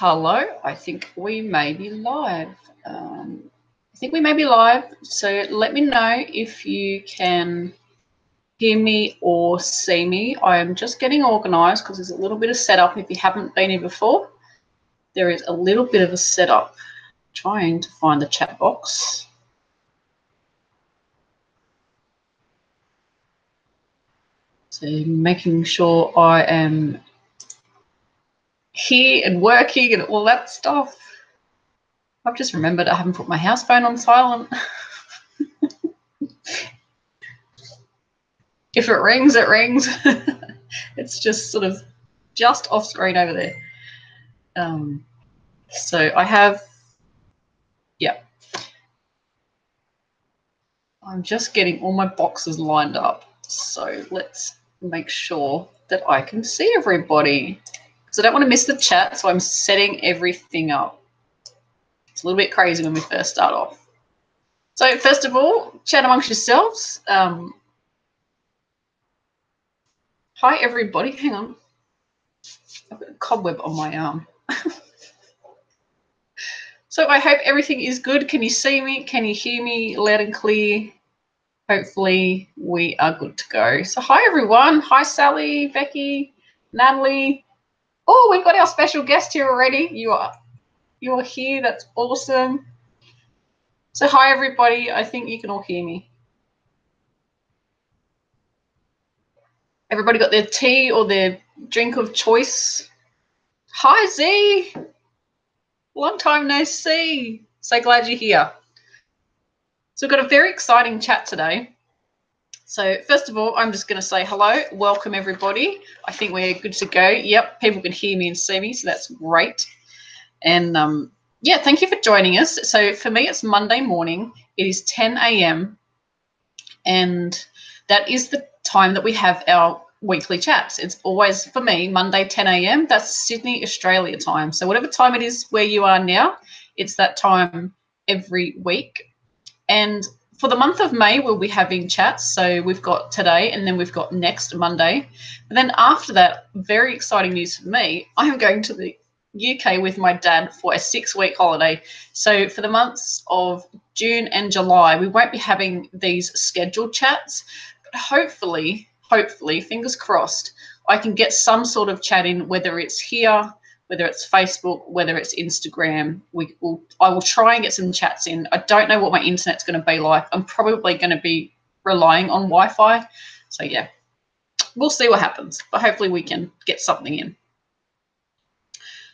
Hello, I think we may be live. So let me know if you can hear me or see me. I am just getting organised because there's a little bit of setup. If you haven't been here before, there is a little bit of a setup. Trying to find the chat box. So making sure I am here and working and all that stuff. I've just remembered I haven't put my house phone on silent. If it rings, it rings. It's just sort of just off screen over there. So I have, yeah. I'm just getting all my boxes lined up. So let's make sure that I can see everybody. Because I don't want to miss the chat, so I'm setting everything up. It's a little bit crazy when we first start off. So first of all, chat amongst yourselves. Hi, everybody. Hang on. I've got a cobweb on my arm. So I hope everything is good. Can you see me? Can you hear me loud and clear? Hopefully we are good to go. So hi, everyone. Hi, Sally, Becky, Natalie. Oh, we've got our special guest here already. You are here. That's awesome. So hi, everybody. I think you can all hear me. Everybody got their tea or their drink of choice? Hi, Z. Long time no see. So glad you're here. So we've got a very exciting chat today. So first of all, I'm just going to say hello. Welcome, everybody. I think we're good to go. Yep, people can hear me and see me, so that's great. And, yeah, thank you for joining us. So for me, it's Monday morning. It is 10 a.m. and that is the time that we have our weekly chats. It's always, for me, Monday, 10 a.m. That's Sydney, Australia time. So whatever time it is where you are now, it's that time every week. And for the month of May, we'll be having chats. So we've got today and then we've got next Monday. And then after that, very exciting news for me, I am going to the UK with my dad for a 6-week holiday. So for the months of June and July, we won't be having these scheduled chats. But hopefully, fingers crossed, I can get some sort of chat in, whether it's here, whether it's Facebook, whether it's Instagram. I will try and get some chats in. I don't know what my internet's going to be like. I'm probably going to be relying on Wi-Fi. So, yeah, we'll see what happens. But hopefully we can get something in.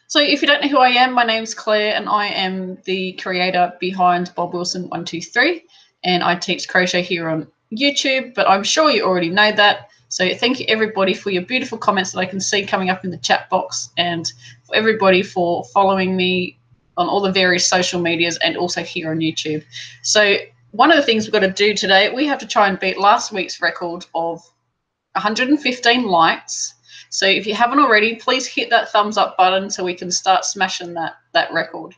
So if you don't know who I am, my name's Claire and I am the creator behind Bob Wilson 123, and I teach crochet here on YouTube, but I'm sure you already know that. So thank you everybody for your beautiful comments that I can see coming up in the chat box, and for everybody for following me on all the various social medias and also here on YouTube. So one of the things we've got to do today, we have to try and beat last week's record of 115 likes. So if you haven't already, please hit that thumbs up button so we can start smashing that record.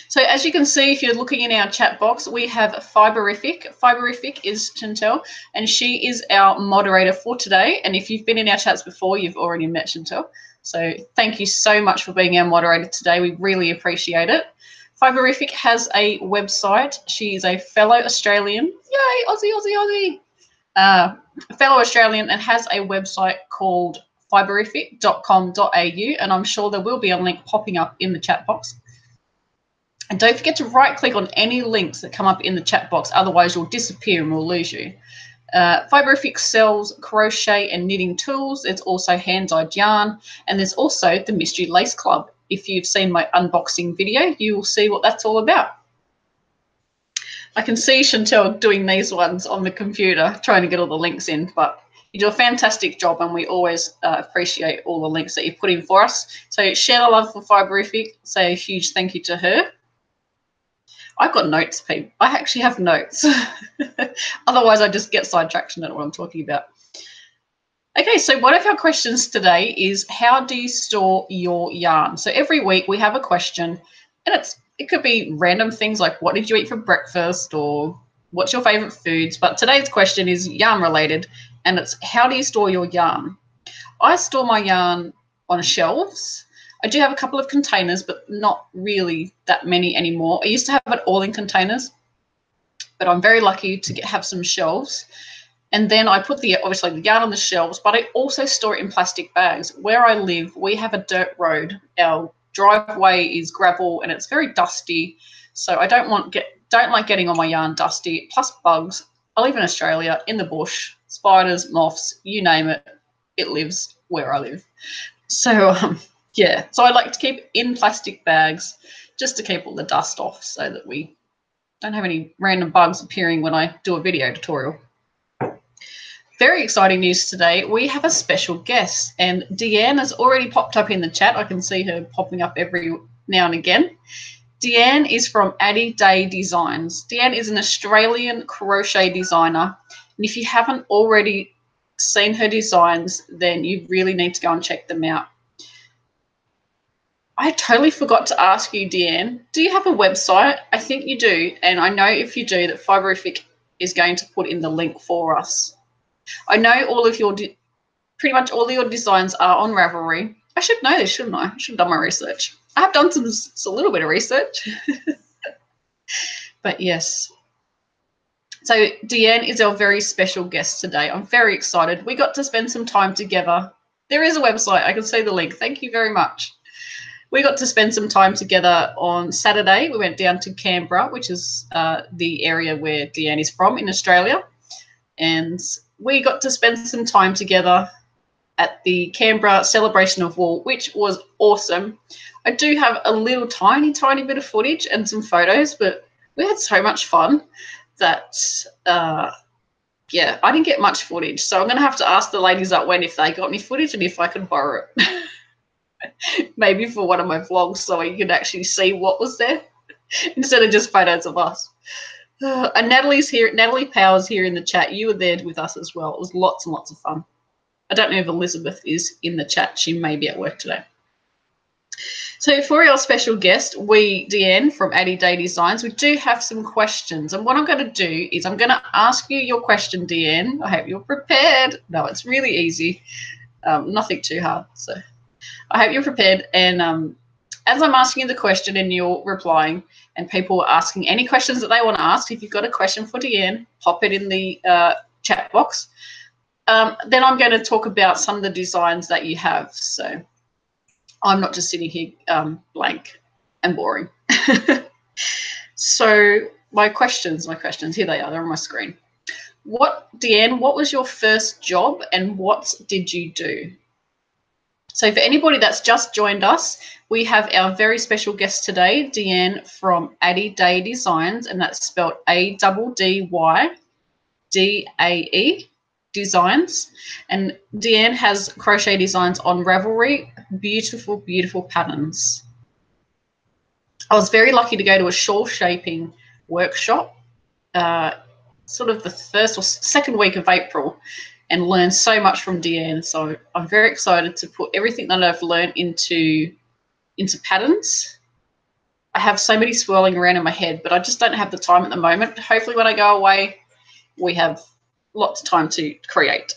So as you can see, if you're looking in our chat box, we have Fiberific. Fiberific is Chantel, and she is our moderator for today. And if you've been in our chats before, you've already met Chantel. So thank you so much for being our moderator today. We really appreciate it. Fiberific has a website. She is a fellow Australian. Yay, Aussie, Aussie, Aussie. A fellow Australian, and has a website called fiberific.com.au, and I'm sure there will be a link popping up in the chat box. And don't forget to right click on any links that come up in the chat box, otherwise you'll disappear and we'll lose you. Fiberific sells crochet and knitting tools. It's also hand-dyed yarn, and there's also the Mystery Lace Club. If you've seen my unboxing video, you will see what that's all about. I can see Chantel doing these ones on the computer, trying to get all the links in, but you do a fantastic job, and we always appreciate all the links that you put in for us. So share the love for Fiberific. Say a huge thank you to her. I've got notes, people. I actually have notes. Otherwise, I just get sidetracked and don't know what I'm talking about. Okay, so one of our questions today is, how do you store your yarn? So every week we have a question, and it could be random things like, what did you eat for breakfast, or what's your favorite foods? But today's question is yarn related, and it's, how do you store your yarn? I store my yarn on shelves. I do have a couple of containers, but not really that many anymore. I used to have it all in containers, but I'm very lucky to have some shelves. And then I put obviously the yarn on the shelves, but I also store it in plastic bags. Where I live, we have a dirt road. Our driveway is gravel and it's very dusty. So I don't like getting on my yarn dusty, plus bugs. I live in Australia, in the bush, spiders, moths, you name it. It lives where I live. So yeah, so I like to keep in plastic bags just to keep all the dust off so that we don't have any random bugs appearing when I do a video tutorial. Very exciting news today. We have a special guest, and Deanne has already popped up in the chat. I can see her popping up every now and again. Deanne is from Addydae Designs. Deanne is an Australian crochet designer, and if you haven't already seen her designs, then you really need to go and check them out. I totally forgot to ask you, Deanne, do you have a website? I think you do, and I know if you do that Fiberific is going to put in the link for us. I know all of your, pretty much all of your designs are on Ravelry. I should know this, shouldn't I? I should have done my research. I have done a little bit of research. But yes. So Deanne is our very special guest today. I'm very excited. We got to spend some time together. There is a website. I can see the link. Thank you very much. We got to spend some time together on Saturday. We went down to Canberra, which is the area where Deanne is from in Australia. And we got to spend some time together at the Canberra Celebration of Wool, which was awesome. I do have a little tiny bit of footage and some photos, but we had so much fun that, yeah, I didn't get much footage. So I'm going to have to ask the ladies that went if they got any footage and if I can borrow it. Maybe for one of my vlogs so you can actually see what was there instead of just photos of us. And Natalie's here. Natalie Powers here in the chat. You were there with us as well. It was lots and lots of fun. I don't know if Elizabeth is in the chat. She may be at work today. So for our special guest, Deanne from Addydae Designs, we do have some questions. And what I'm going to do is I'm going to ask you your question, Deanne. I hope you're prepared. No, it's really easy. Nothing too hard. So I hope you're prepared. And as I'm asking you the question and you're replying, and people are asking any questions that they want to ask, if you've got a question for Deanne, pop it in the chat box. Then I'm going to talk about some of the designs that you have. So I'm not just sitting here blank and boring. So my questions, here they are. They're on my screen. Deanne, what was your first job and what did you do? So for anybody that's just joined us, we have our very special guest today, Deanne from Addydae Designs, and that's spelled ADDYDAE Designs. And Deanne has crochet designs on Ravelry, beautiful, beautiful patterns. I was very lucky to go to a shawl shaping workshop, sort of the first or second week of April, and learn so much from Deanne. So I'm very excited to put everything that I've learned into patterns. I have so many swirling around in my head, but I just don't have the time at the moment. Hopefully when I go away, we have lots of time to create.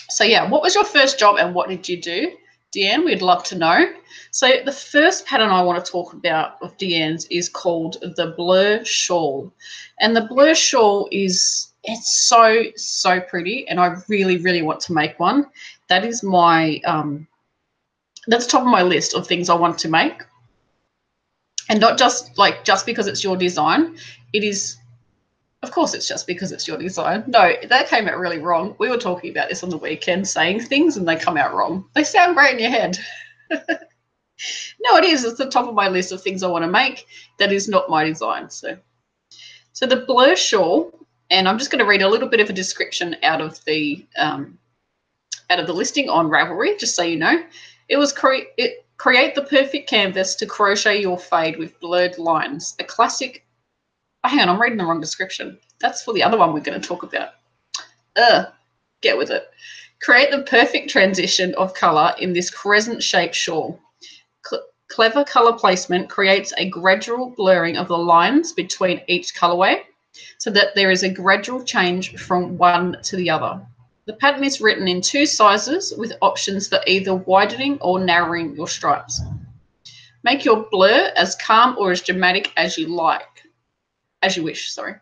So yeah, what was your first job and what did you do? Deanne, we'd love to know. So the first pattern I want to talk about of Deanne's is called the Blur Shawl. And the Blur Shawl it's so pretty, and I really, really want to make one. That is my, that's top of my list of things I want to make. And not just because it's your design. It is, of course it's just because it's your design. No, that came out really wrong. We were talking about this on the weekend, saying things and they come out wrong. They sound great in your head. No, it is. It's the top of my list of things I want to make. That is not my design. So the Blur Shawl, and I'm just going to read a little bit of a description out of the listing on Ravelry, just so you know. It was create the perfect canvas to crochet your fade with blurred lines. A classic. Oh, hang on, I'm reading the wrong description. That's for the other one we're going to talk about. Get with it. Create the perfect transition of colour in this crescent-shaped shawl. Clever colour placement creates a gradual blurring of the lines between each colourway so that there is a gradual change from one to the other. The pattern is written in 2 sizes with options for either widening or narrowing your stripes. Make your blur as calm or as dramatic as you wish, sorry.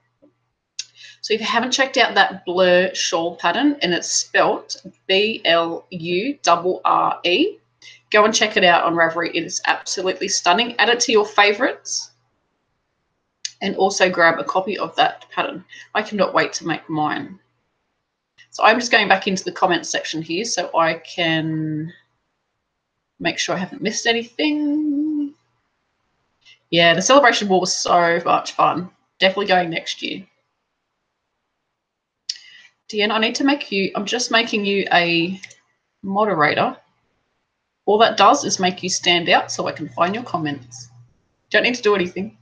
So if you haven't checked out that blur shawl pattern, and it's spelt BLURRE, go and check it out on Ravelry. It is absolutely stunning. Add it to your favorites and also grab a copy of that pattern. I cannot wait to make mine. So I'm just going back into the comments section here so I can make sure I haven't missed anything. Yeah, the celebration ball was so much fun. Definitely going next year. Deanne, I need to make you, I'm just making you a moderator. All that does is make you stand out so I can find your comments. Don't need to do anything.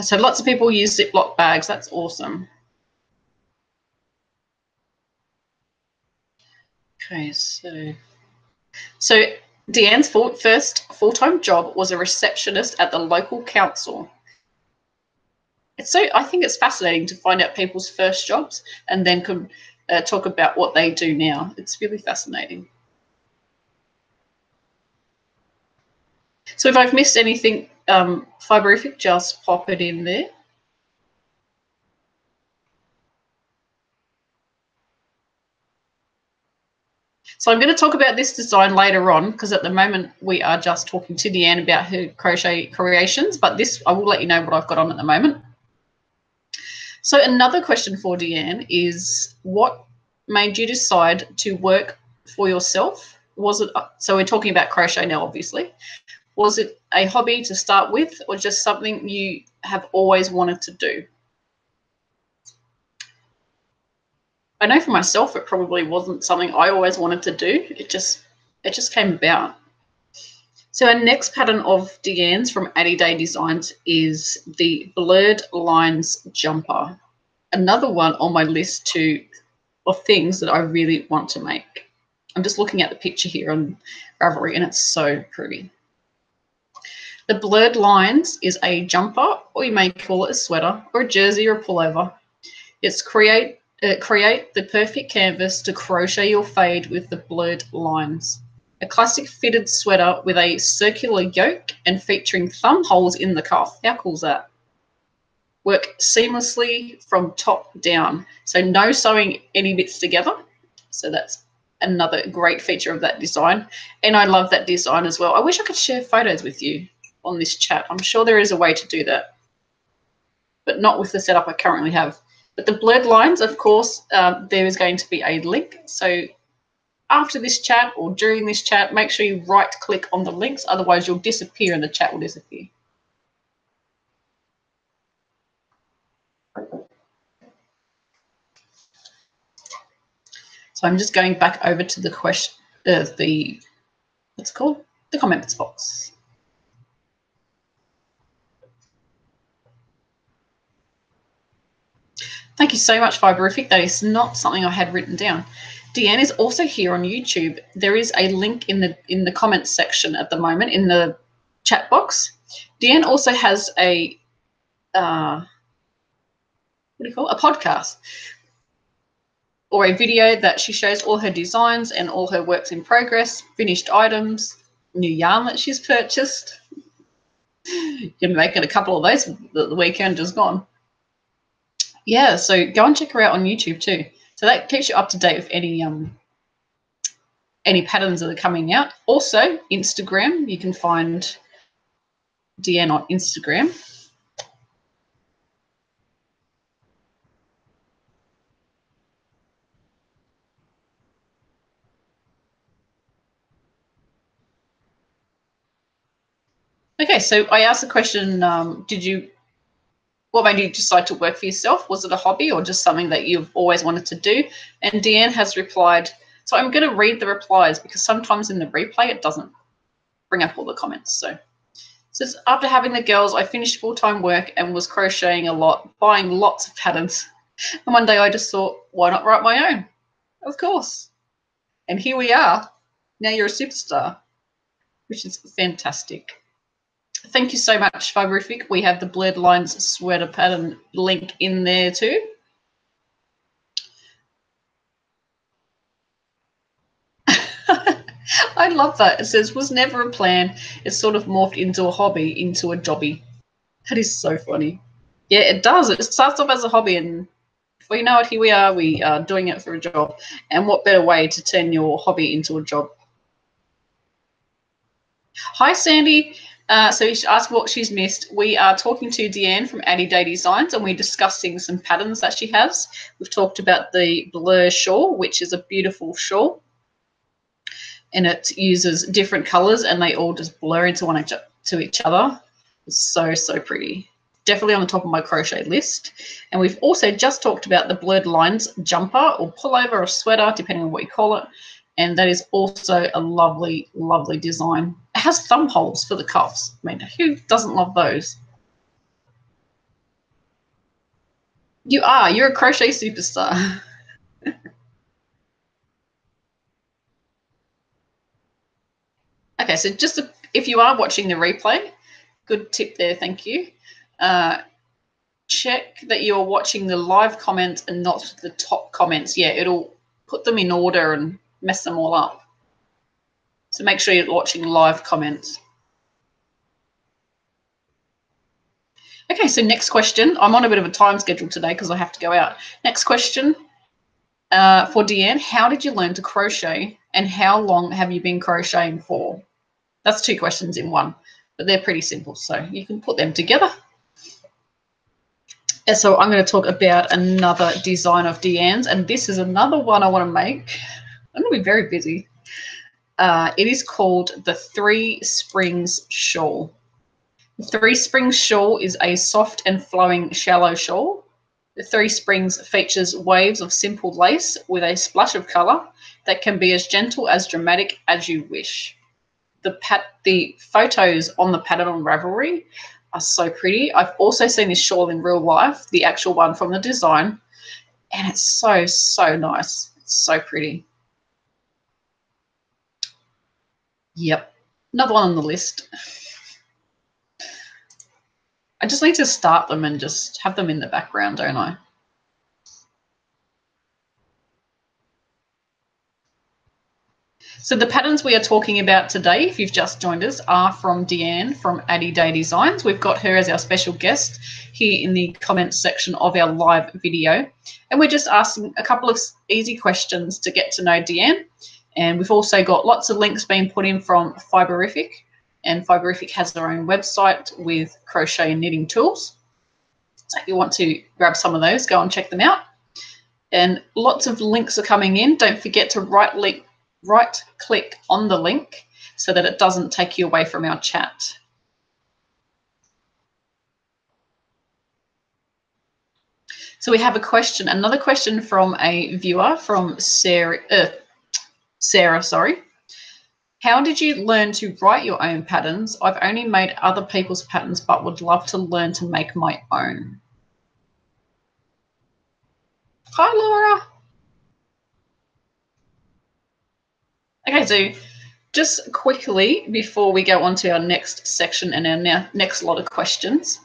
So lots of people use Ziploc bags. That's awesome. Okay, so Deanne's first full-time job was a receptionist at the local council. I think it's fascinating to find out people's first jobs and then talk about what they do now. It's really fascinating. So if I've missed anything, Fiberific, just pop it in there. So I'm going to talk about this design later on because at the moment we are just talking to Deanne about her crochet creations, but this I will let you know what I've got on at the moment. So another question for Deanne is, what made you decide to work for yourself? Was it, so we're talking about crochet now, obviously. Was it a hobby to start with or just something you have always wanted to do? I know for myself, it probably wasn't something I always wanted to do. It just came about. So our next pattern of Deanne's from Addydae Designs is the Blurred Lines Jumper. Another one on my list of things that I really want to make. I'm just looking at the picture here on Ravelry and it's so pretty. The Blurred Lines is a jumper, or you may call it a sweater, or a jersey, or a pullover. It's create the perfect canvas to crochet your fade with the blurred lines. A classic fitted sweater with a circular yoke and featuring thumb holes in the cuff. How cool is that? Work seamlessly from top down. So no sewing any bits together. So that's another great feature of that design. And I love that design as well. I wish I could share photos with you on this chat. I'm sure there is a way to do that, but not with the setup I currently have. But the blurred lines, of course, there is going to be a link. So after this chat or during this chat, make sure you right-click on the links. Otherwise, you'll disappear and the chat will disappear. So I'm just going back over to the question, what's it called? The comments box. Thank you so much, Fiberific. That is not something I had written down. Deanne is also here on YouTube. There is a link in the comments section at the moment in the chat box. Deanne also has a what do you call it? A podcast or a video that she shows all her designs and all her works in progress, finished items, new yarn that she's purchased. You're making a couple of those the weekend just gone. Yeah, so go and check her out on YouTube too. So that keeps you up to date with any patterns that are coming out. Also, Instagram, you can find Deanne on Instagram. Okay, so I asked the question, what made you decide to work for yourself? Was it a hobby or just something that you've always wanted to do? And Deanne has replied, so I'm going to read the replies because sometimes in the replay it doesn't bring up all the comments. So it says, after having the girls, I finished full-time work and was crocheting a lot, buying lots of patterns. And one day I just thought, why not write my own? Of course. And here we are. Now you're a superstar, which is fantastic. Thank you so much, Fiberific. We have the Blurred Lines sweater pattern link in there too. I love that. It says, was never a plan. It sort of morphed into a hobby, into a jobby. That is so funny. Yeah, it does. It starts off as a hobby, and before you know it, here we are doing it for a job. And what better way to turn your hobby into a job? Hi, Sandy. So she asked what she's missed. We are talking to Deanne from Addydae Designs, and we're discussing some patterns that she has. We've talked about the blur shawl, which is a beautiful shawl, and it uses different colors, and they all just blur into to each other. It's so, so pretty. Definitely on the top of my crochet list. And we've also just talked about the blurred lines jumper or pullover or sweater, depending on what you call it. And that is also a lovely, lovely design. It has thumb holes for the cuffs. I mean, who doesn't love those? You are. You're a crochet superstar. Okay, so just if you are watching the replay, good tip there, thank you. Check that you're watching the live comments and not the top comments. Yeah, it'll put them in order and mess them all up. So make sure you're watching live comments. Okay, so next question. I'm on a bit of a time schedule today because I have to go out. Next question for Deanne. How did you learn to crochet and how long have you been crocheting for? That's two questions in one, but they're pretty simple, so you can put them together. And so I'm going to talk about another design of Deanne's, and this is another one I want to make. I'm going to be very busy. It is called the Three Springs Shawl. The Three Springs Shawl is a soft and flowing shallow shawl. The Three Springs features waves of simple lace with a splash of colour that can be as gentle as dramatic as you wish. The photos on the pattern on Ravelry are so pretty. I've also seen this shawl in real life, the actual one from the design, and it's so, so nice. It's so pretty. Yep, another one on the list. I just need to start them and just have them in the background, don't I? So the patterns we are talking about today, if you've just joined us, are from Deanne from Addydae Designs. We've got her as our special guest here in the comments section of our live video. And we're just asking a couple of easy questions to get to know Deanne. And we've also got lots of links being put in from Fiberific. And Fiberific has their own website with crochet and knitting tools. So if you want to grab some of those, go and check them out. And lots of links are coming in. Don't forget to right-click on the link so that it doesn't take you away from our chat. So we have a question, another question from a viewer, from Sarah. Sorry. How did you learn to write your own patterns? I've only made other people's patterns, but would love to learn to make my own. Hi, Laura. Okay, so just quickly before we go on to our next section and our next lot of questions.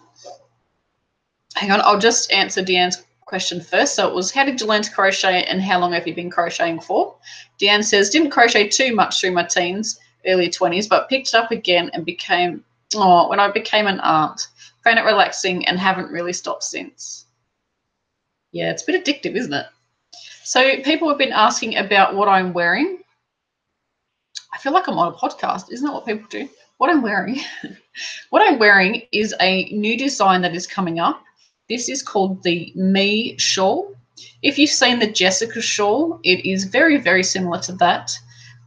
Hang on, I'll just answer Deanne's question first. So it was, how did you learn to crochet and how long have you been crocheting for? Deanne says, didn't crochet too much through my teens, early 20s, but picked it up again and when I became an aunt. Found it relaxing and haven't really stopped since. Yeah, it's a bit addictive, isn't it? So people have been asking about what I'm wearing. I feel like I'm on a podcast. Isn't that what people do? What I'm wearing. What I'm wearing is a new design that is coming up. This is called the Me shawl. If you've seen the Jessica shawl, it is very, very similar to that.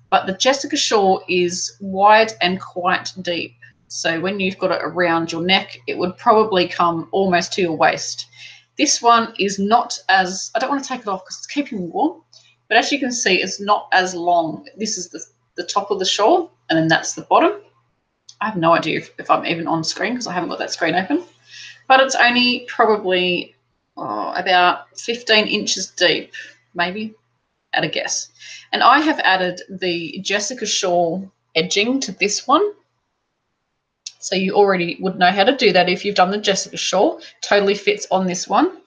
But the Jessica shawl is wide and quite deep. So when you've got it around your neck, it would probably come almost to your waist. This one is not as, I don't want to take it off because it's keeping me warm, but as you can see, it's not as long. This is the top of the shawl, and then that's the bottom. I have no idea if I'm even on screen because I haven't got that screen open, but it's only probably about 15 inches deep, maybe, at a guess. And I have added the Jessica shawl edging to this one. So you already would know how to do that if you've done the Jessica shawl. Totally fits on this one.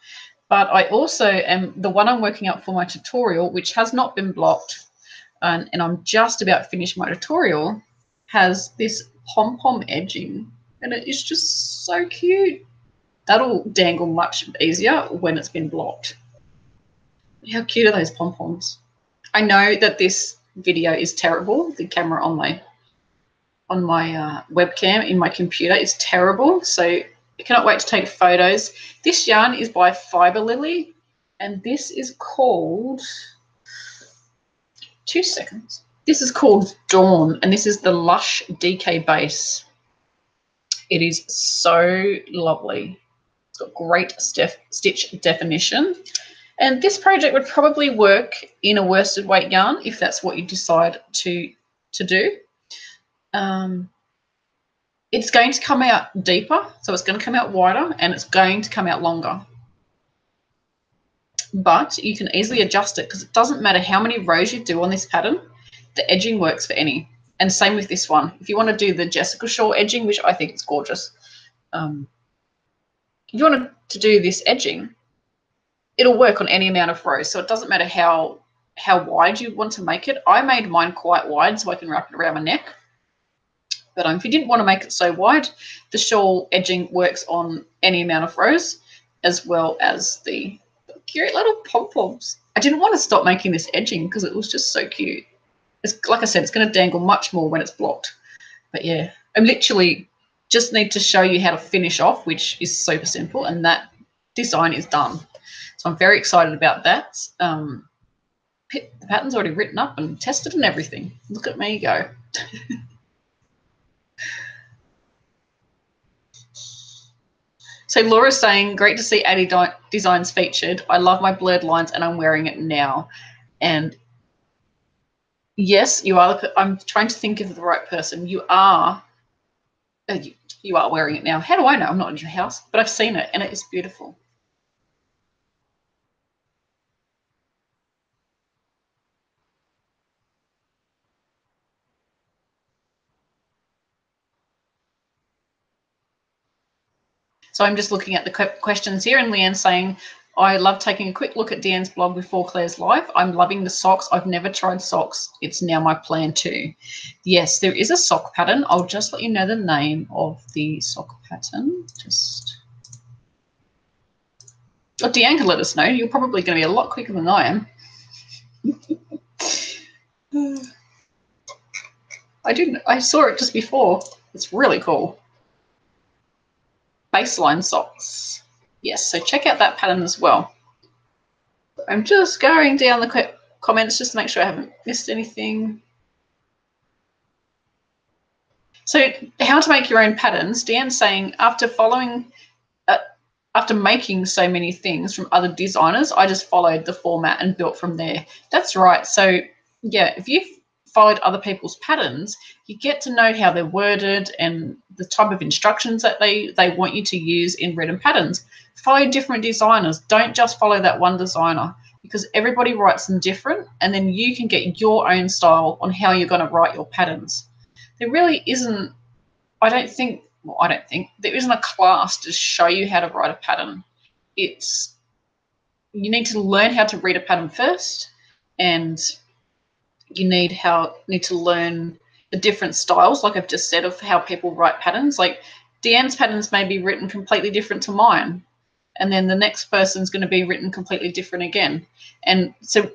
But I also am, the one I'm working up for my tutorial, which has not been blocked, and I'm just about finished my tutorial, has this pom-pom edging, and it is just so cute. That'll dangle much easier when it's been blocked. How cute are those pom-poms? I know that this video is terrible. The camera on my webcam in my computer is terrible, so I cannot wait to take photos. This yarn is by Fiber Lily, and this is called, 2 seconds. This is called Dawn, and this is the Lush DK base. It is so lovely. It's got great stitch definition. And this project would probably work in a worsted weight yarn if that's what you decide to do. It's going to come out deeper, so it's going to come out wider, and it's going to come out longer. But you can easily adjust it because it doesn't matter how many rows you do on this pattern, the edging works for any. And same with this one. If you want to do the Jessica Shaw edging, which I think is gorgeous, if you want to do this edging, it'll work on any amount of rows. So it doesn't matter how wide you want to make it. I made mine quite wide so I can wrap it around my neck. But if you didn't want to make it so wide, the shawl edging works on any amount of rows, as well as the cute little pom-poms. I didn't want to stop making this edging because it was just so cute. It's, like I said, it's going to dangle much more when it's blocked. But yeah, I literally just need to show you how to finish off, which is super simple, and that design is done. So I'm very excited about that. The pattern's already written up and tested and everything. Look at me go. So Laura's saying, great to see Addydae Designs featured. I love my blurred lines and I'm wearing it now. And yes, you are. I'm trying to think of the right person. You are wearing it now. How do I know? I'm not in your house, but I've seen it and it is beautiful. So I'm just looking at the questions here, and Leanne's saying, I love taking a quick look at Deanne's blog before Claire's live. I'm loving the socks. I've never tried socks. It's now my plan too. Yes, there is a sock pattern. I'll just let you know the name of the sock pattern. Deanne can let us know. You're probably going to be a lot quicker than I am. I saw it just before. It's really cool. Baseline socks. Yes, so check out that pattern as well. I'm just going down the comments just to make sure I haven't missed anything. So how to make your own patterns. Deanne's saying, after making so many things from other designers, I just followed the format and built from there. That's right. So yeah, if you've followed other people's patterns, you get to know how they're worded and the type of instructions that they want you to use in written patterns. Follow different designers. Don't just follow that one designer, because everybody writes them different, and then you can get your own style on how you're going to write your patterns. There really isn't, I don't think there isn't a class to show you how to write a pattern. You need to learn how to read a pattern first, and you need to learn the different styles, like I've just said, of how people write patterns. Like Deanne's patterns may be written completely different to mine, and then the next person's going to be written completely different again. And so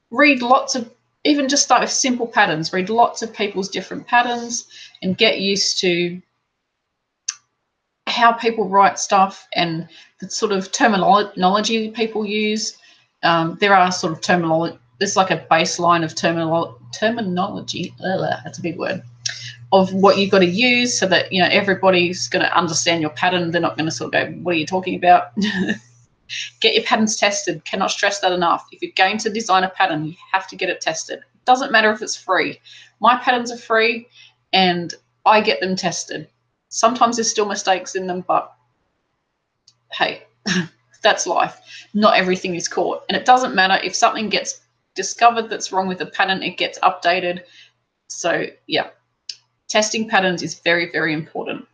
read lots of, even just start with simple patterns, read lots of people's different patterns and get used to how people write stuff and the sort of terminology people use. There are sort of terminology, there's like a baseline of terminology, that's a big word, of what you've got to use so that, you know, everybody's going to understand your pattern. They're not going to sort of go, what are you talking about? Get your patterns tested. Cannot stress that enough. If you're going to design a pattern, you have to get it tested. Doesn't matter if it's free. My patterns are free and I get them tested. Sometimes there's still mistakes in them, but hey, that's life. Not everything is caught. And it doesn't matter if something gets discovered that's wrong with the pattern, it gets updated. So yeah, testing patterns is very, very important.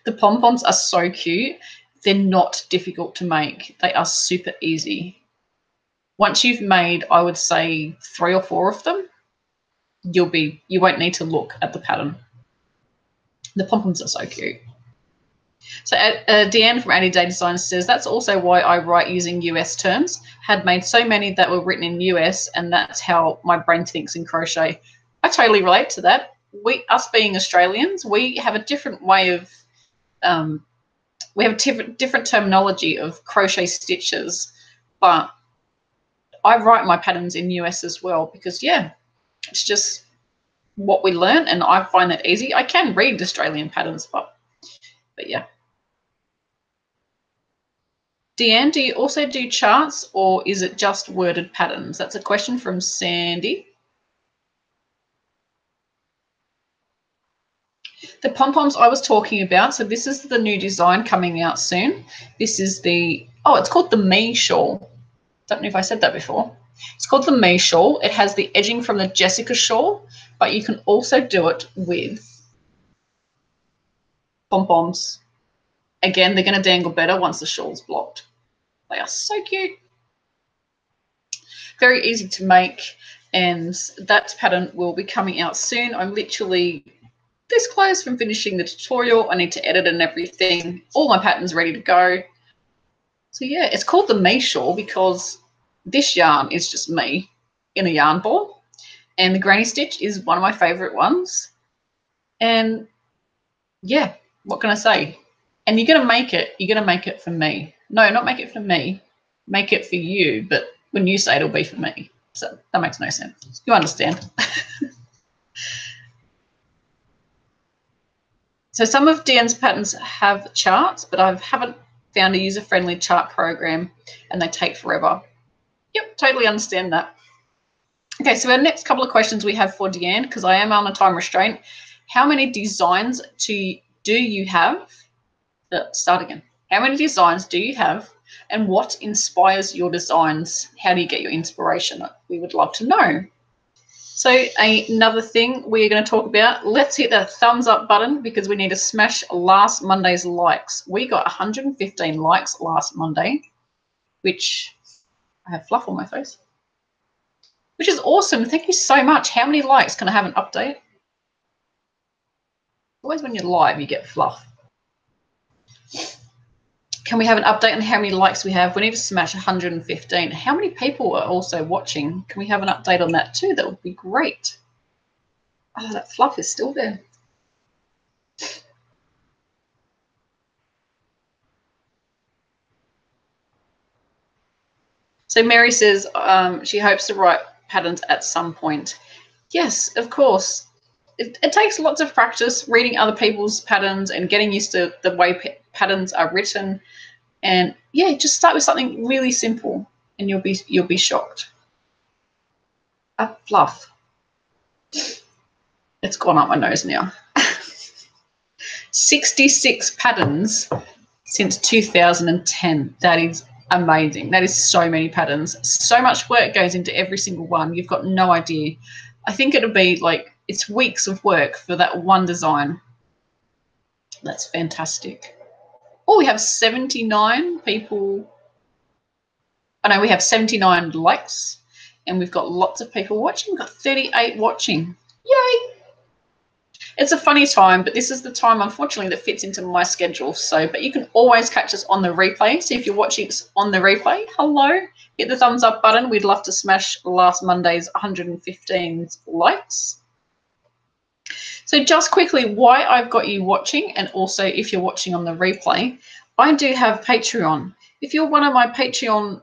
The pom-poms are so cute. They're not difficult to make. They are super easy. Once you've made, I would say 3 or 4 of them, you won't need to look at the pattern. The pom-poms are so cute. So Deanne from Addydae Designs says, that's also why I write using US terms. Had made so many that were written in US, and that's how my brain thinks in crochet. I totally relate to that. Us being Australians, we have a different way of, we have different terminology of crochet stitches, but I write my patterns in US as well because, yeah, it's just what we learn, and I find that easy. I can read Australian patterns, but yeah. Deanne, do you also do charts, or is it just worded patterns? That's a question from Sandy. The pom-poms I was talking about, so this is the new design coming out soon. This is the, oh, it's called the Me shawl. Don't know if I said that before. It's called the Me shawl. It has the edging from the Jessica shawl, but you can also do it with pom-poms. Again, they're going to dangle better once the shawl's blocked. They are so cute. Very easy to make, and that pattern will be coming out soon. I'm literally this close from finishing the tutorial. I need to edit and everything. All my patterns ready to go. So yeah, it's called the Me shawl because this yarn is just me in a yarn ball, and the granny stitch is one of my favorite ones. And yeah, what can I say? And you're gonna make it for me. No, not make it for me, make it for you, but when you say it'll be for me. So that makes no sense. You understand. So some of Deanne's patterns have charts, but I haven't found a user-friendly chart program, and they take forever. Yep, totally understand that. Okay, so our next couple of questions we have for Deanne, because I am on a time restraint. How many designs do you have? Start again. How many designs do you have, and what inspires your designs? How do you get your inspiration? We would love to know. So another thing we're going to talk about, let's hit the thumbs up button because we need to smash last Monday's likes. We got 115 likes last Monday, which I have fluff on my face, which is awesome. Thank you so much. How many likes? Can I have an update? Always when you're live, you get fluff. Can we have an update on how many likes we have? We need to smash 115. How many people are also watching? Can we have an update on that too? That would be great. Oh, that fluff is still there. So Mary says she hopes to write patterns at some point. Yes, of course. It takes lots of practice reading other people's patterns and getting used to the way patterns are written. And yeah, just start with something really simple, and you'll be shocked. Fluff. It's gone up my nose now. 66 patterns since 2010. That is amazing. That is so many patterns. So much work goes into every single one. You've got no idea. I think it'll be like, it's weeks of work for that one design. That's fantastic. Oh, we have 79 people. Oh no, we have 79 likes, and we've got lots of people watching. We've got 38 watching. Yay! It's a funny time, but this is the time, unfortunately, that fits into my schedule. So, but you can always catch us on the replay. So if you're watching us on the replay, hello, hit the thumbs up button. We'd love to smash last Monday's 115 likes. So just quickly, why I've got you watching, and also if you're watching on the replay, I do have Patreon. If you're one of my Patreon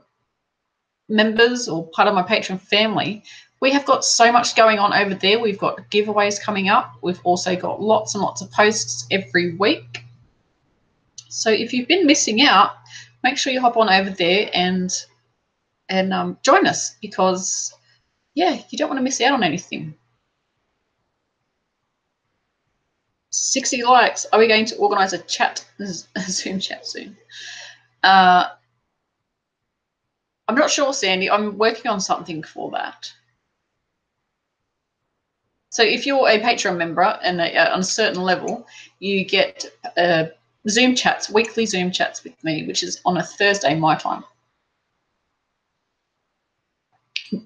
members or part of my Patreon family, we have got so much going on over there. We've got giveaways coming up. We've also got lots and lots of posts every week. So if you've been missing out, make sure you hop on over there and join us, because yeah, you don't want to miss out on anything. 60 likes. Are we going to organize a Zoom chat soon? I'm not sure, Sandy. I'm working on something for that. So if you're a Patreon member and on a certain level, you get Zoom chats, weekly Zoom chats with me, which is on a Thursday my time.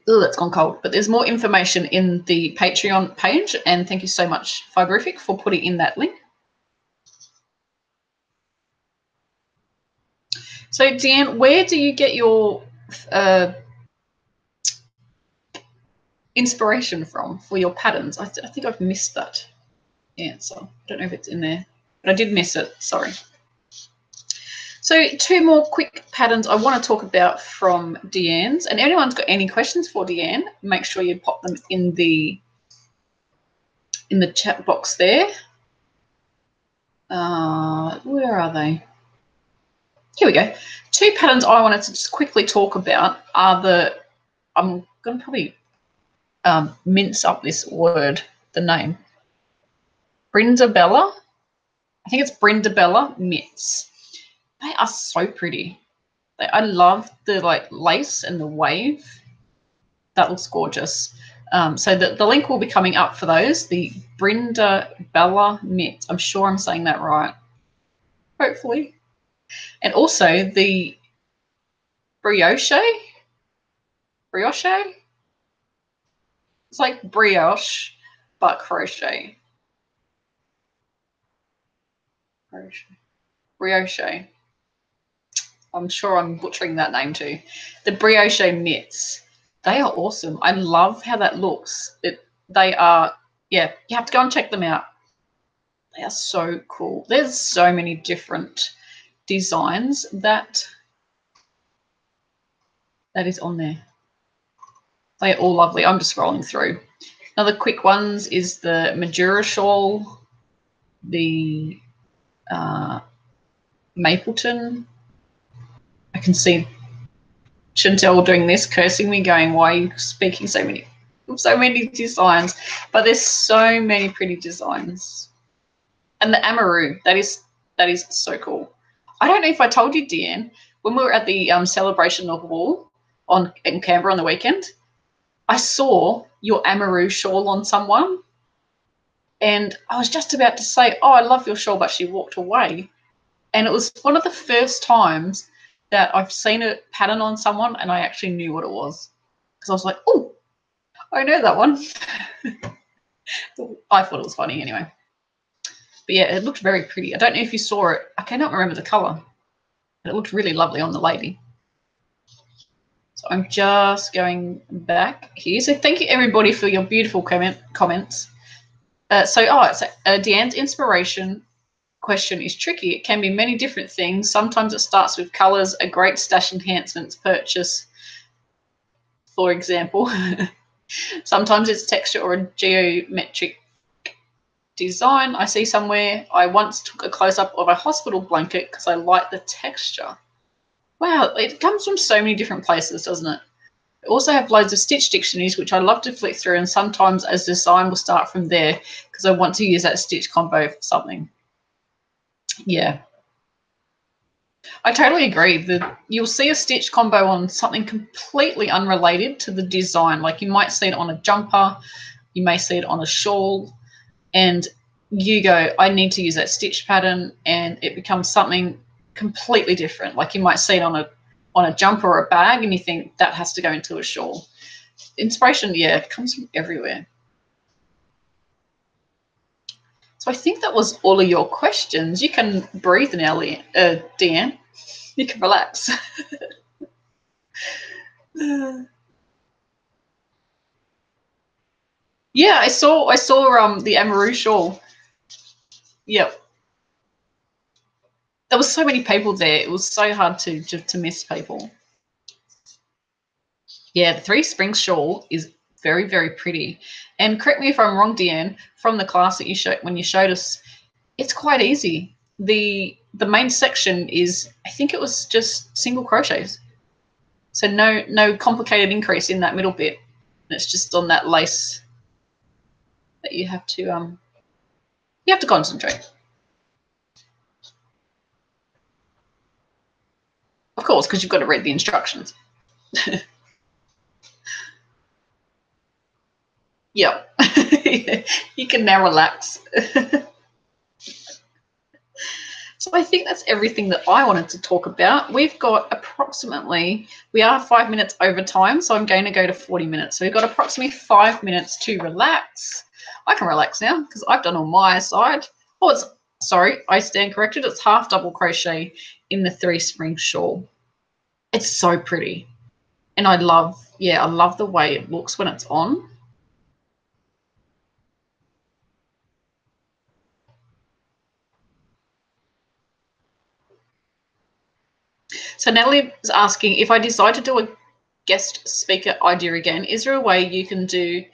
Oh, that's gone cold. But there's more information in the Patreon page, and thank you so much, Fiberific, for putting in that link. So, Deanne, where do you get your inspiration from for your patterns? I think I've missed that answer. I don't know if it's in there, but I did miss it. Sorry. So 2 more quick patterns I want to talk about from Deanne's. And if anyone's got any questions for Deanne, make sure you pop them in the chat box there. Where are they? Here we go. 2 patterns I wanted to just quickly talk about are I'm going to probably mince up this word, the name. Brindabella. I think it's Brindabella mitts. They are so pretty. I love the lace and the wave. That looks gorgeous. So the link will be coming up for those. The Brindabella mitts. I'm sure I'm saying that right. Hopefully. And also the brioche. Brioche? It's like brioche, but crochet. Brioche. I'm sure I'm butchering that name too. The brioche mitts. They are awesome. I love how that looks. They are, yeah, you have to go and check them out. They are so cool. There's so many different designs that is on there. They are all lovely. I'm just scrolling through. Another quick ones is the Majura shawl, the Mapleton. I can see Chantel doing this, cursing me, going, "Why are you speaking so many designs?" But there's so many pretty designs. And the Amaru, that is so cool. I don't know if I told you, Deanne, when we were at the celebration of wool in Canberra on the weekend, I saw your Amaru shawl on someone, and I was just about to say, "Oh, I love your shawl," but she walked away. And it was one of the first times that I've seen a pattern on someone and I actually knew what it was. Because I was like, "Oh, I know that one." I thought it was funny anyway. But yeah, it looked very pretty. I don't know if you saw it. I cannot remember the colour. But it looked really lovely on the lady. So I'm just going back here. So thank you everybody for your beautiful comments. Deanne's inspiration question is tricky. It can be many different things. Sometimes it starts with colours, a great stash enhancements purchase, for example. Sometimes it's texture or a geometric design. I see somewhere I once took a close-up of a hospital blanket because I like the texture. Wow, it comes from so many different places, doesn't it? I also have loads of stitch dictionaries, which I love to flick through, and sometimes as design will start from there because I want to use that stitch combo for something. Yeah. I totally agree. You'll see a stitch combo on something completely unrelated to the design. Like you might see it on a jumper, you may see it on a shawl, and you go, "I need to use that stitch pattern," and it becomes something completely different. Like you might see it on a jumper or a bag, and you think that has to go into a shawl. Inspiration, yeah, it comes from everywhere. So I think that was all of your questions. You can breathe now, Deanne. You can relax. Yeah, I saw the Amaru shawl. Yep. There was so many people there. It was so hard to miss people. Yeah, the Three Springs shawl is very, very pretty. And correct me if I'm wrong, Deanne, from the class that you showed when you showed us, it's quite easy. The main section is, I think it was just single crochets. So no complicated increase in that middle bit. It's just on that lace that you have to concentrate. Of course, because you've got to read the instructions. Yeah. You can now relax. So I think that's everything that I wanted to talk about. We've got approximately, we are 5 minutes over time, so I'm going to go to 40 minutes. So we've got approximately 5 minutes to relax. I can relax now because I've done on my side. Oh, it's, sorry, I stand corrected. It's half double crochet in the 3-spring shawl. It's so pretty. And I love the way it looks when it's on. So Natalie is asking, if I decide to do a guest speaker idea again, is there a way you can do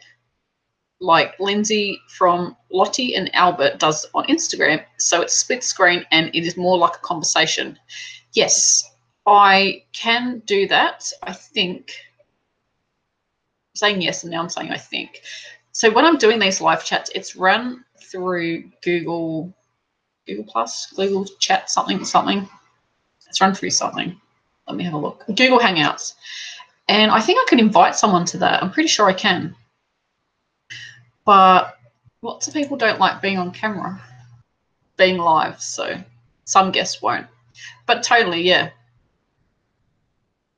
like Lindsay from Lottie and Albert does on Instagram? So it's split screen and it is more like a conversation. Yes, I can do that. I think I'm saying yes and now I'm saying I think. So when I'm doing these live chats, it's run through Google Plus, Google Chat, something. It's run through something. Let me have a look. Google Hangouts. And I think I can invite someone to that. I'm pretty sure I can. But lots of people don't like being on camera, being live. So some guests won't. But totally, yeah.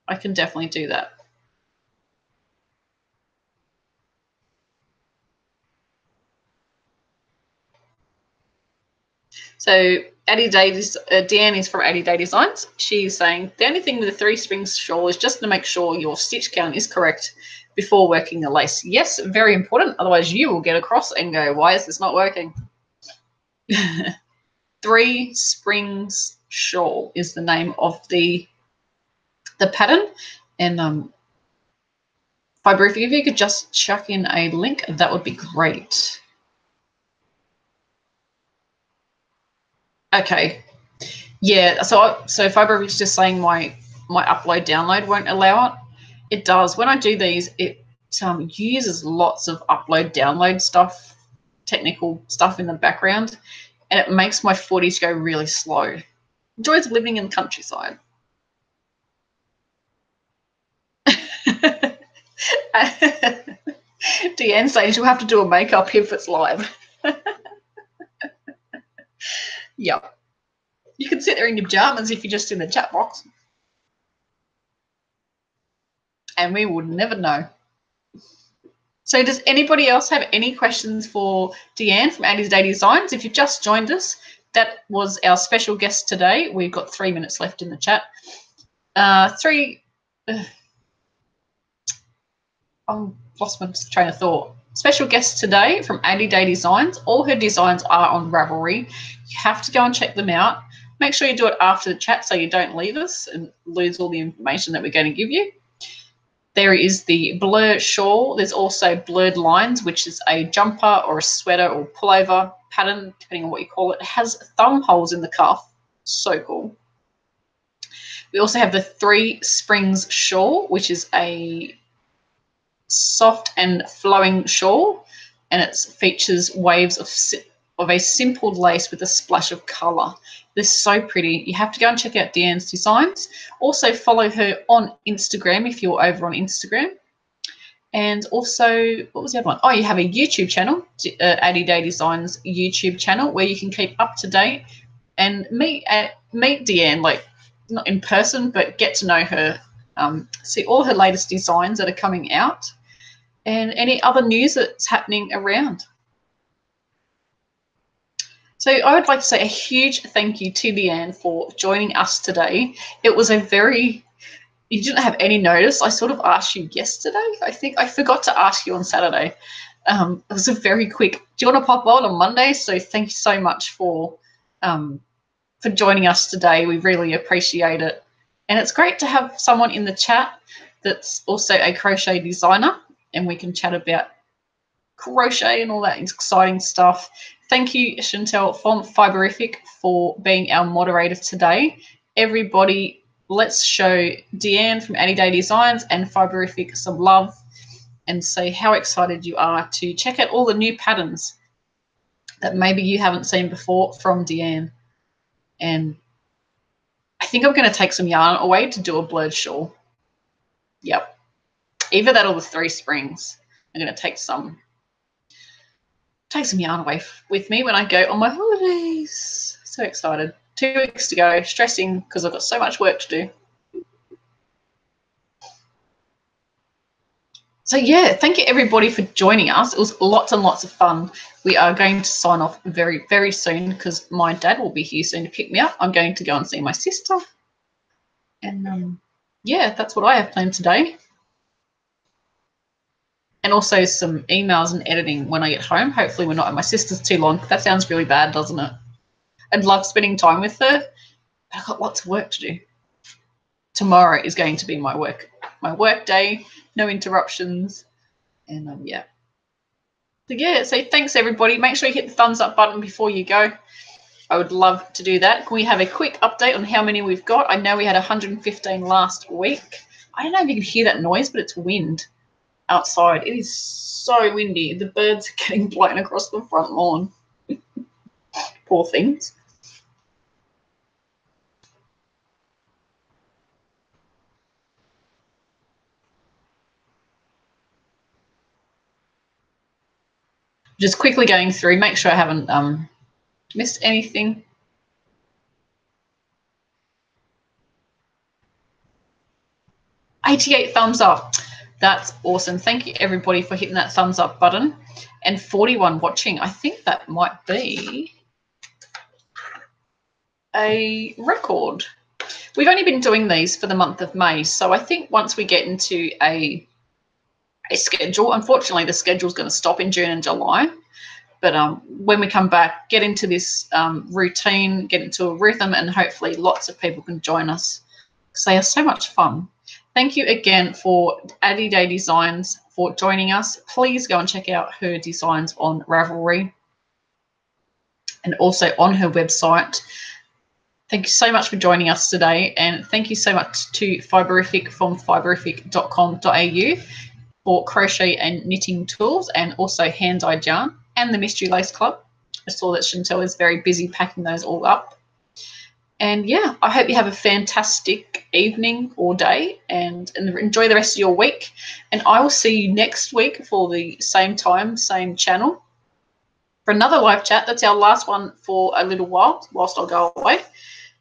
I can definitely do that. So Deanne is from Addydae Designs. She's saying, the only thing with the 3-spring shawl is just to make sure your stitch count is correct before working the lace. Yes, very important. Otherwise you will get across and go, why is this not working? 3 Springs Shawl is the name of the pattern. And Fiber, if you could just chuck in a link, that would be great. Okay. Yeah, so Fiber is just saying my upload download won't allow it. It does. When I do these, it uses lots of upload download stuff, technical stuff in the background, and it makes my footage go really slow. Enjoys living in the countryside. Deanne says you'll have to do a makeup if it's live. Yeah. You can sit there in your pajamas if you're just in the chat box. And we would never know. So does anybody else have any questions for Deanne from Addydae Designs? If you've just joined us, that was our special guest today. We've got 3 minutes left in the chat. I've lost my train of thought. Special guest today from Addydae Designs. All her designs are on Ravelry. You have to go and check them out. Make sure you do it after the chat so you don't leave us and lose all the information that we're going to give you. There is the blur shawl. There's also blurred lines, which is a jumper or a sweater or pullover pattern, depending on what you call it. It has thumb holes in the cuff. So cool. We also have the 3 Springs shawl, which is a soft and flowing shawl, and it features waves of a simple lace with a splash of colour. This is so pretty. You have to go and check out Deanne's designs. Also follow her on Instagram if you're over on Instagram. And also, what was the other one? Oh, you have a YouTube channel, Addydae Designs YouTube channel, where you can keep up to date and meet Deanne, like not in person, but get to know her, see all her latest designs that are coming out, and any other news that's happening around. So I would like to say a huge thank you to Deanne for joining us today. It was you didn't have any notice. I sort of asked you yesterday. I think I forgot to ask you on Saturday. It was a very quick, do you want to pop on Monday? So thank you so much for joining us today. We really appreciate it. And it's great to have someone in the chat that's also a crochet designer, and we can chat about crochet and all that exciting stuff. Thank you, Chantel from Fiberific, for being our moderator today. Everybody, let's show Deanne from Addydae Designs and Fiberific some love and say how excited you are to check out all the new patterns that maybe you haven't seen before from Deanne. And I think I'm going to take some yarn away to do a blurred shawl. Yep. Either that or the 3 Springs. I'm going to take some yarn away with me when I go on my holidays. So excited. 2 weeks to go, stressing because I've got so much work to do. So yeah, thank you everybody for joining us. It was lots and lots of fun. We are going to sign off very, very soon because my dad will be here soon to pick me up. I'm going to go and see my sister. And yeah, that's what I have planned today. And also some emails and editing when I get home. Hopefully we're not at my sister's too long. That sounds really bad, doesn't it? I'd love spending time with her, but I've got lots of work to do. Tomorrow is going to be my work day, no interruptions. And yeah. So yeah, so thanks everybody. Make sure you hit the thumbs up button before you go. I would love to do that. Can we have a quick update on how many we've got? I know we had 115 last week. I don't know if you can hear that noise, but it's wind outside. It is so windy. The birds are getting blown across the front lawn. Poor things. Just quickly going through, make sure I haven't missed anything. $88 thumbs up. That's awesome. Thank you everybody for hitting that thumbs up button. And 41 watching. I think that might be a record. We've only been doing these for the month of May, so I think once we get into a schedule, unfortunately the schedule is going to stop in June and July, but when we come back, get into this routine, get into a rhythm, and hopefully lots of people can join us because they are so much fun. Thank you again for Addydae Designs for joining us. Please go and check out her designs on Ravelry and also on her website. Thank you so much for joining us today, and thank you so much to Fiberific from fiberific.com.au for crochet and knitting tools, and also hand-dyed yarn, and the Mystery Lace Club. I saw that Chantel is very busy packing those all up. And yeah, I hope you have a fantastic evening or day, and enjoy the rest of your week. And I will see you next week for the same time, same channel, for another live chat. That's our last one for a little while, whilst I'll go away.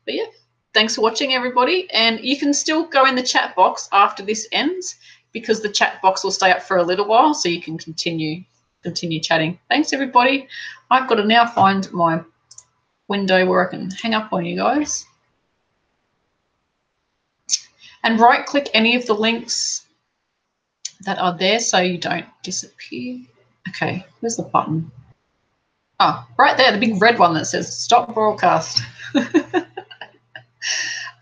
But yeah, thanks for watching everybody, and you can still go in the chat box after this ends because the chat box will stay up for a little while, so you can continue chatting. Thanks everybody. I've got to now find my window where I can hang up on you guys. And right click any of the links that are there so you don't disappear. Okay, where's the button? Oh, right there, the big red one that says stop broadcast.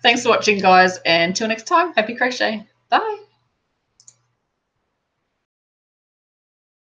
Thanks for watching, guys, and till next time, happy crochet. Bye.